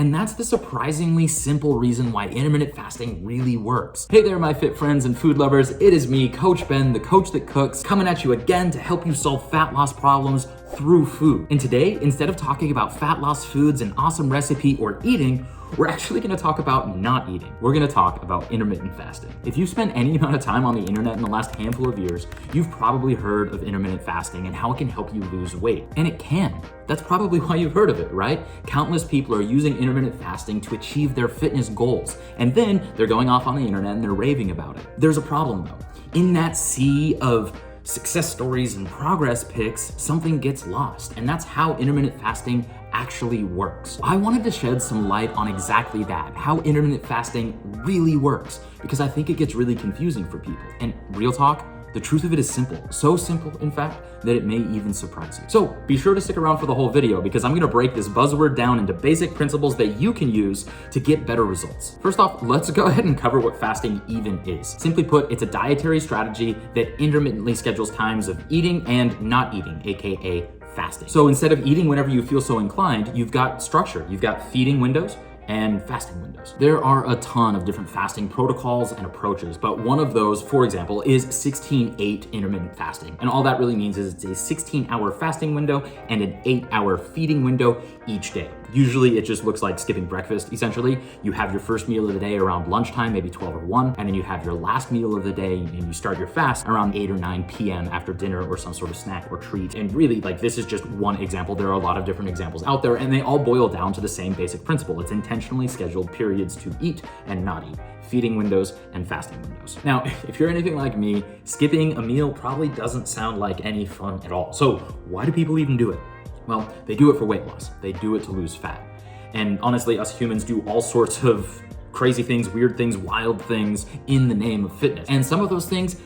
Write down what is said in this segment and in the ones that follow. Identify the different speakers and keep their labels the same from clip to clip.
Speaker 1: And that's the surprisingly simple reason why intermittent fasting really works. Hey there, my fit friends and food lovers. It is me, Coach Ben, the coach that cooks, coming at you again to help you solve fat loss problems through food. And today, instead of talking about fat loss foods, an awesome recipe, or eating, we're actually gonna talk about not eating. We're gonna talk about intermittent fasting. If you've spent any amount of time on the internet in the last handful of years, you've probably heard of intermittent fasting and how it can help you lose weight. And it can. That's probably why you've heard of it, right? Countless people are using intermittent fasting to achieve their fitness goals. And then they're going off on the internet and they're raving about it. There's a problem though. In that sea of success stories and progress pics, something gets lost. And that's how intermittent fasting actually works. I wanted to shed some light on exactly that, how intermittent fasting really works, because I think it gets really confusing for people. And real talk, the truth of it is simple. So simple, in fact, that it may even surprise you. So be sure to stick around for the whole video because I'm gonna break this buzzword down into basic principles that you can use to get better results. First off, let's go ahead and cover what fasting even is. Simply put, it's a dietary strategy that intermittently schedules times of eating and not eating, AKA fasting. So instead of eating whenever you feel so inclined, you've got structure. You've got feeding windows and fasting windows. There are a ton of different fasting protocols and approaches, but one of those, for example, is 16-8 intermittent fasting. And all that really means is it's a 16-hour fasting window and an 8-hour feeding window each day. Usually it just looks like skipping breakfast, essentially. You have your first meal of the day around lunchtime, maybe 12 or 1, and then you have your last meal of the day and you start your fast around 8 or 9 p.m. after dinner or some sort of snack or treat. And really, like, this is just one example. There are a lot of different examples out there and they all boil down to the same basic principle. It's intentionally scheduled periods to eat and not eat, feeding windows and fasting windows. Now, if you're anything like me, skipping a meal probably doesn't sound like any fun at all. So why do people even do it? Well, they do it for weight loss. They do it to lose fat. And honestly, us humans do all sorts of crazy things, weird things, wild things in the name of fitness. And some of those things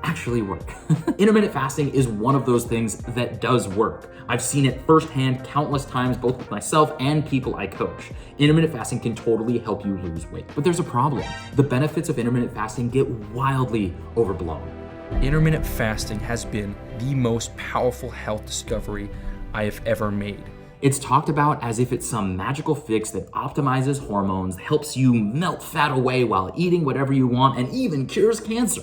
Speaker 1: actually work. Intermittent fasting is one of those things that does work. I've seen it firsthand countless times, both with myself and people I coach. Intermittent fasting can totally help you lose weight. But there's a problem. The benefits of intermittent fasting get wildly overblown.
Speaker 2: Intermittent fasting has been the most powerful health discovery I have ever made.
Speaker 1: It's talked about as if it's some magical fix that optimizes hormones, helps you melt fat away while eating whatever you want, and even cures cancer.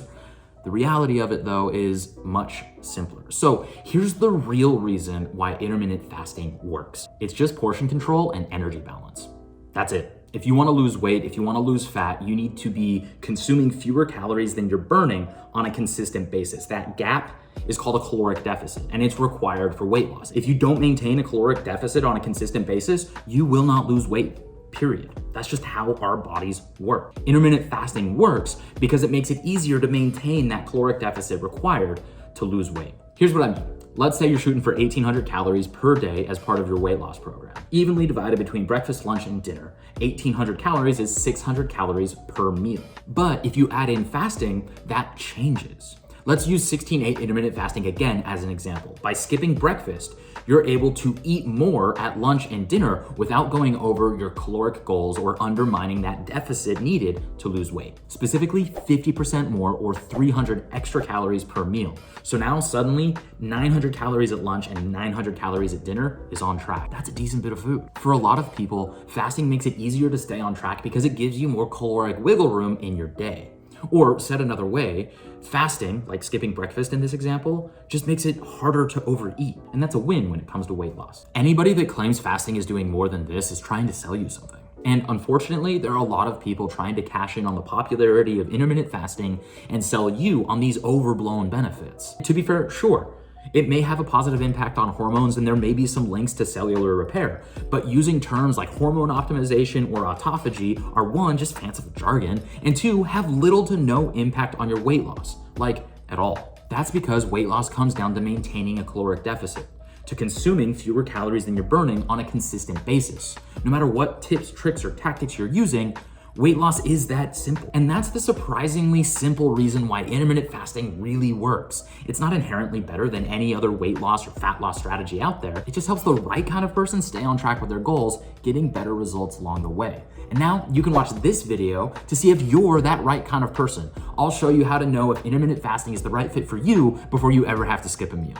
Speaker 1: The reality of it, though, is much simpler. So here's the real reason why intermittent fasting works. It's just portion control and energy balance. That's it. If you want to lose weight, if you want to lose fat, you need to be consuming fewer calories than you're burning on a consistent basis. That gap is called a caloric deficit, and it's required for weight loss. If you don't maintain a caloric deficit on a consistent basis, you will not lose weight, period. That's just how our bodies work. Intermittent fasting works because it makes it easier to maintain that caloric deficit required to lose weight. Here's what I mean. Let's say you're shooting for 1,800 calories per day as part of your weight loss program. Evenly divided between breakfast, lunch, and dinner. 1,800 calories is 600 calories per meal. But if you add in fasting, that changes. Let's use 16-8 intermittent fasting again as an example. By skipping breakfast, you're able to eat more at lunch and dinner without going over your caloric goals or undermining that deficit needed to lose weight. Specifically, 50% more or 300 extra calories per meal. So now suddenly 900 calories at lunch and 900 calories at dinner is on track. That's a decent bit of food. For a lot of people, fasting makes it easier to stay on track because it gives you more caloric wiggle room in your day. Or said another way, fasting, like skipping breakfast in this example, just makes it harder to overeat. And that's a win when it comes to weight loss. Anybody that claims fasting is doing more than this is trying to sell you something. And unfortunately, there are a lot of people trying to cash in on the popularity of intermittent fasting and sell you on these overblown benefits. To be fair, sure, it may have a positive impact on hormones and there may be some links to cellular repair, but using terms like hormone optimization or autophagy are one, just fanciful jargon, and two, have little to no impact on your weight loss, like at all. That's because weight loss comes down to maintaining a caloric deficit, to consuming fewer calories than you're burning on a consistent basis. No matter what tips, tricks, or tactics you're using, weight loss is that simple. And that's the surprisingly simple reason why intermittent fasting really works. It's not inherently better than any other weight loss or fat loss strategy out there. It just helps the right kind of person stay on track with their goals, getting better results along the way. And now you can watch this video to see if you're that right kind of person. I'll show you how to know if intermittent fasting is the right fit for you before you ever have to skip a meal.